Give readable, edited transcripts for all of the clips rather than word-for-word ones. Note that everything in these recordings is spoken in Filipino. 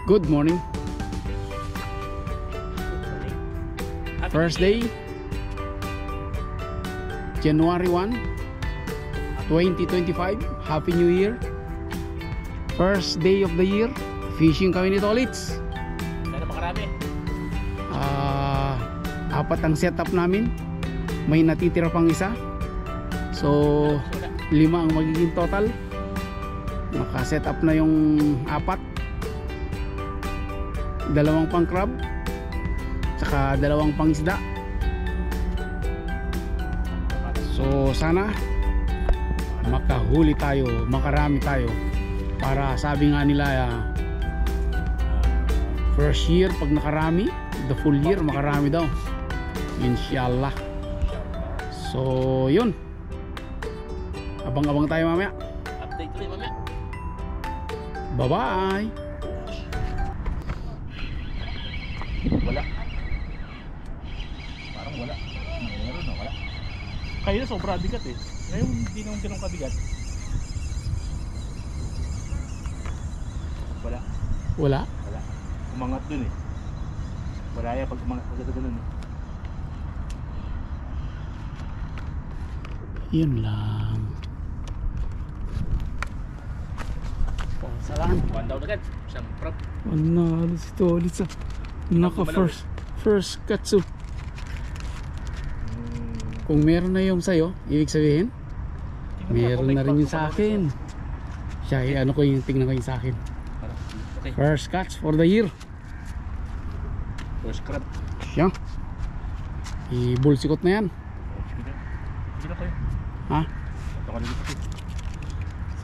Good morning. First day, January 1, 2025. Happy New Year. First day of the year. Fishing kami ni Tolits. Sana makarami. Apat ang setup namin. May natitira pang isa. So 5 ang magiging total. Naka-set up na yung 4. 2 pang crab, tsaka 2 pang isda. So sana makahuli tayo, makarami tayo, para sabi nga nila first year pag nakarami, the full year makarami daw, inshallah. So yun, abang-abang tayo mamaya. Update ulit mamaya. Bye bye. Wala. Parang wala. Meron na wala. Kaya na sobra bigat eh. Ngayon hindi naman ganun kabigat. Wala. Wala? Wala. Umangat dun eh. Wala yan pag umangat pag ganun eh. Yun lang. Salam. One down agad. Isang prop. Ano si Tolits ah. Naka first katsu. Kung meron na yung sa'yo, ibig sabihin meron na rin yung sa akin. Siya, ano ko yung tingnan ko yung sa akin. Okay. First catch for the year. First crab. Siya. I-bullsikot na yan. Sige na kayo. Ha? Ito ka dito.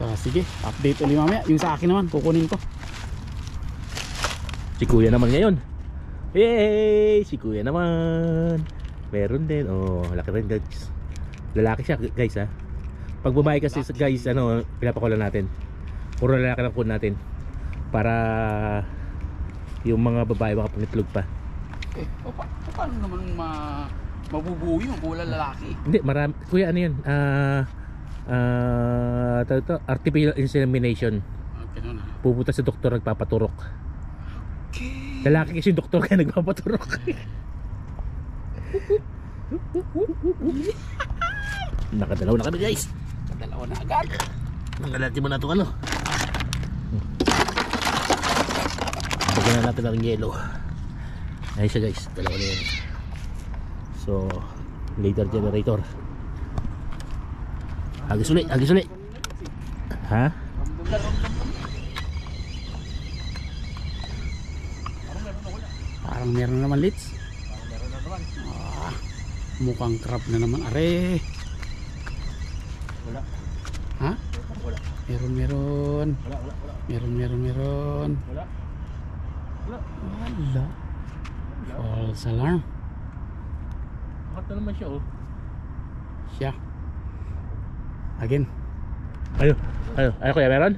So sige, update ulit mamaya. Yung sa akin naman, kukunin ko. Si kuya naman ngayon. Yay! Si kuya naman. Meron din. Oh, laki rin guys. Lalaki siya guys ha. Pag babae kasi guys, ano, pinapakulan natin. Puro lalaki lang kunin natin. Para yung mga babae makapangitlog pa. Eh, paano naman mabubuo yung pula lalaki? Hindi, marami. Kuya, ano yun? Artificial insemination. Okay, no, na. Pupunta sa doktor, nagpapaturok. Okay. Lalaki kasi yung doktor kaya nagpapaturok. Nakadalaw na kami guys. Dalawa na agad. Nangalati mo na ito ano. Bagyan na natin ng yelo. Ayun siya guys, dalawa na yan. So, later generator. Agis ulit, agis ulit. Ha? Parang meron na naman Lits. Mukhang crab na naman. Are. Wala. Ha? Wala. Meron. Wala. Meron. Wala. Wala. False alarm. Bakit na naman siya oh? Siya. Again. Ayo kuya, meron?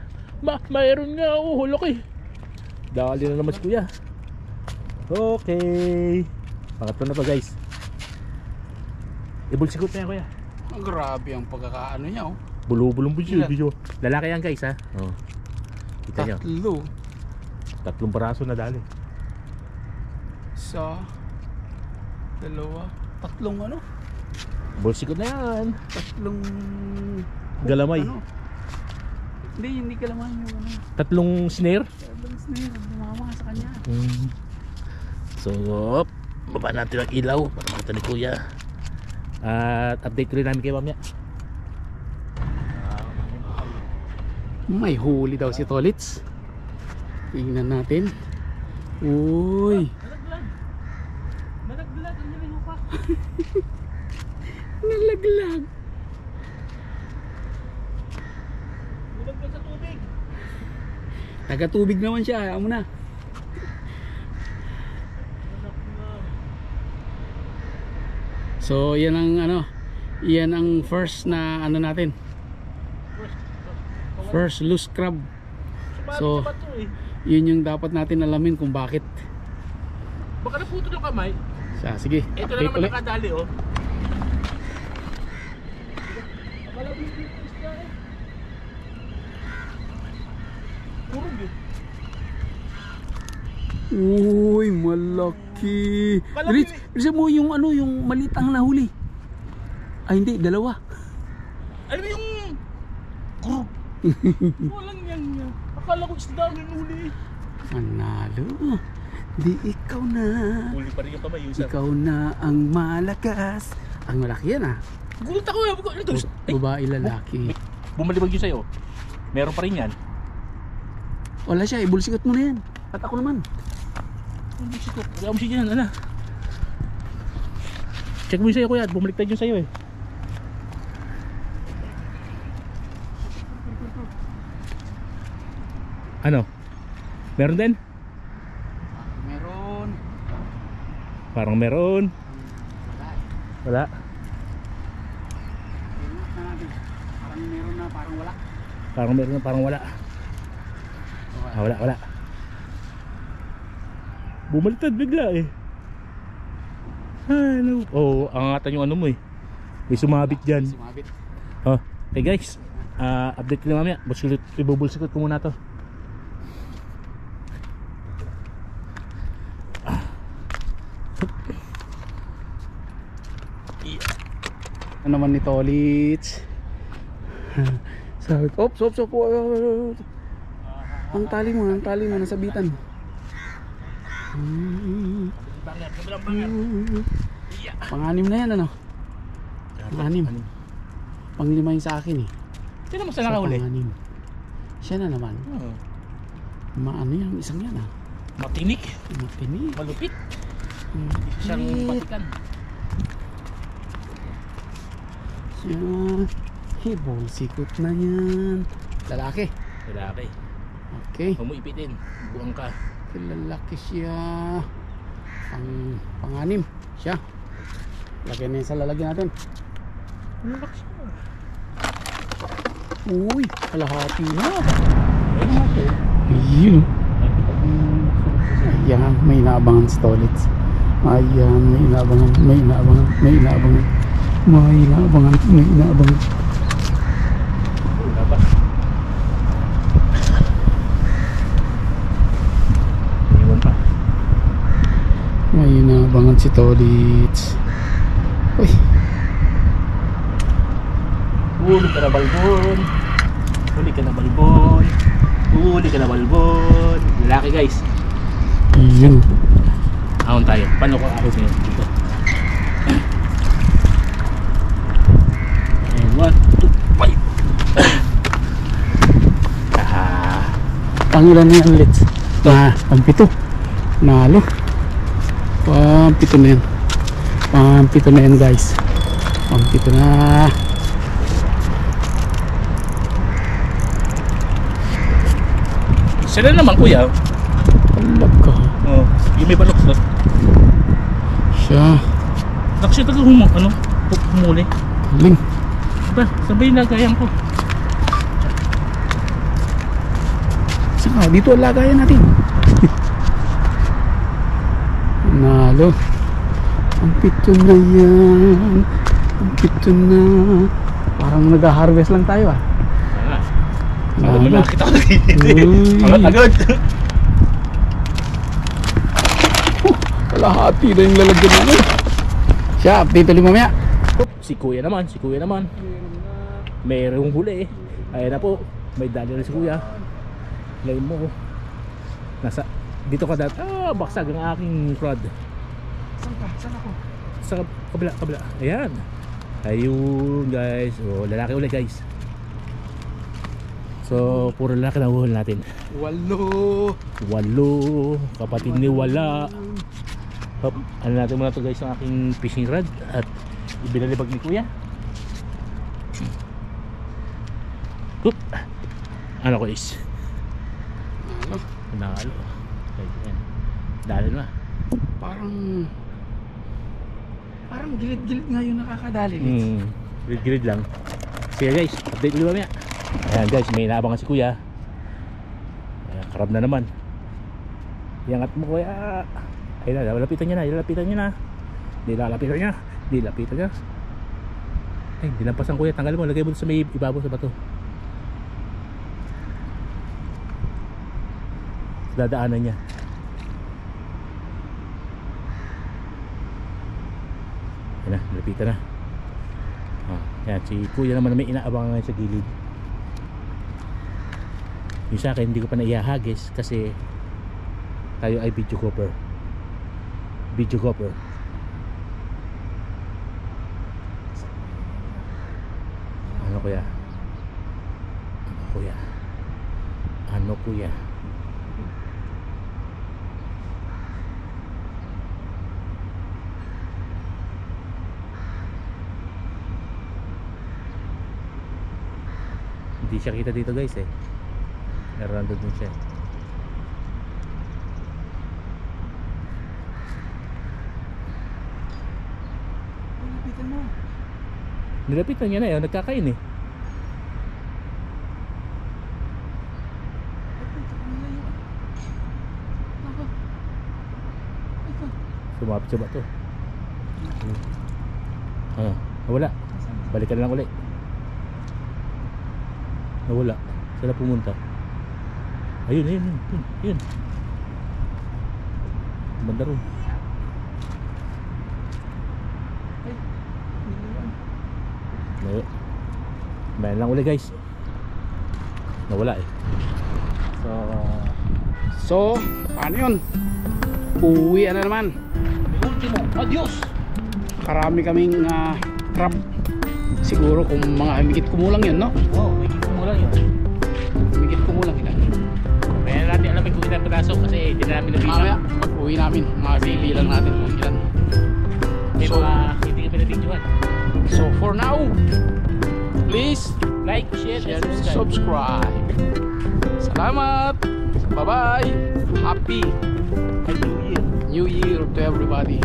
Mayroon nga oh, hulok eh. Dali na naman si kuya. Okay. Pangatlo na pa guys. Ibulsikot na yan kuya. Grabe ang pagkakaano niya oh. Bulubulong po siya. Lalaki yan guys ha. Oh. Kita nyo. 3 baraso na dali. Isa. 2. 3 ano? Bulsikot na yan. 3 Galamay. Ano? Hindi galamay yung ano. 3 snare. 3 snare. Dumama sa kanya. So, baba natin ang ilaw para makita ni kuya. At update ko rin namin kayo mamaya. May huli daw si Tolits. Tingnan natin. Uy. Nalaglag ang nilay mo pa. Nalaglag. Nalaglag sa tubig. Taga tubig naman siya. Ayaw mo na. So yan ang ano, yan ang first na ano natin, first loose crab. So yun yung dapat natin alamin kung bakit. Baka naputol yung kamay. Sige, Ito na update naman ulit. nakadali oh. Kurog eh. Uy, malaki. Rich, bilisan mo yung ano, yung maliit ang nahuli. Ay hindi, dalawa. Ano ba yung... Krug? Walang yan yan. Akala ko isda ang huli. Manalo. Di ikaw na. Huli pa rin yung kamay. Yung Ikaw na ang malakas. Ang malaki yan ah. gulat ako eh. Ano to? Ay, Babae lalaki. bumalibag yun sa'yo. Meron pa rin yan. Wala siya, ibulsikot mo na yan. At ako naman. Wala mo siya dyan, ano? Check mo yun sa'yo kuya, bumaliktad yun sa'yo eh. Ano? Meron din? Meron. Parang meron. Wala. Parang meron na, parang wala. Parang meron na, parang wala. Wala, wala. Bumaliktad bigla eh. Ano? Oh, angatan yung ano mo eh. May sumabit dyan. Sumabit. Oh, hey guys. Update ko na mamaya. Ibubulsikot ko muna to. Ano naman nito ulit? Sabi ko, ops. Ang tali mo, nasabitan. Pang-anim na yan, ano? Pang-anim. Pang-lima yung sa akin eh. Sino mo sa nakahuli? Pang-anim. Siya na naman. Maano yan, isang yan ah. Matinik. Matinig. Malupit. Siyang patikan. Siya. Hibol, sikot na yan. Lalaki. Lalaki. Okay. Huwag mo ipitin. Buang ka. Lalaki siya. Pang-anim. Siya. Lagyan na yan sa lalagyan natin. Lalaki siya. Uy, kalahati na. Ayun. Ayan, may inaabangan sa toilets. Ayan, may inaabangan. Wala ba? Iwan pa. May inaabangan si toilets. Uy. Huli ka na balbon. Huli ka na balbon. Huli ka na balbon. Lalaki guys. Ayun. Ahon tayo. Paano ko ahon ngayon dito? And 1, 2, 5. Pangilan na yan ulit? Pang-pito. Nalo. Pang-pito na yan. Pang-pito na yan guys. Pang-pito na. Sila naman kuya. Alag ka. Oh, yung may balok na. Siya. Nakasya taga humuli. Ling. Diba? Sabay na gayang ko. Saka dito ang lagayan natin. Nalo. Ang pito na yan. Ang pito na. Parang nag-harvest lang tayo ah. Ano mo nakita ko Uy. agad. Kalahati na yung lalagyan namin. Siya, update ulit mamaya. Si kuya naman. Mayroong huli eh. Ayan na po. May dali na si kuya. Ngayon mo. Nasa dito ka dati. Baksag ang aking rod. Saan ako? Sa kabila. Ayan. Ayun guys. Lalaki ulit guys. So puro lalaki na uhol natin. 8. Kapatid ni Wala. Hop, ano natin muna to guys ang aking fishing rod. At ibinalibag ni kuya. Oop. Ano ko is? Nalo. Ayan. Dali na. Parang gilid-gilid nga yung nakakadali. Gilid lang. Sige guys, update ulit mamaya. Ayan guys, may inaabangan si kuya. Ayan, karab na naman. Iangat mo kuya. Ayun na, lalapitan niya na. Nilapitan niya. Ay, dinampasan kuya. Tanggalin mo, lagay mo sa may ibabaw sa bato. Dadaanan niya. Yan na, malapitan na. Yan, si kuya naman may inaabangan ngayon sa gilid. Yung sa akin, hindi ko pa naihahagis kasi tayo ay videographer. Ano kuya? Hindi siya kita dito guys eh. Nandun din siya. Nilapitan mo. Nilapitan niya na yun, nagkakain eh. Sumapit siya ba to? Nawala. Balikan na lang ulit. Nawala. Saan na pumunta? Ayun. Banda ron. Bayan lang ulit guys. Nawala eh. So, paano yun? Uwi na naman. Ultimo, adios! Karami kaming crab. Siguro kung mga higit kumulang yun, no? Oo, higit kumulang yun. Higit kumulang yun. Kaya natin alam kung ilang piraso kasi hindi na namin nabisa. Mamaya, pag uwi namin, mabibilang natin kung ilan. May So, mga hindi kami nabidyohan. So for now, please Like, share, share and and subscribe. subscribe. Salamat. Bye-bye. Happy Happy New Year. New Year to everybody.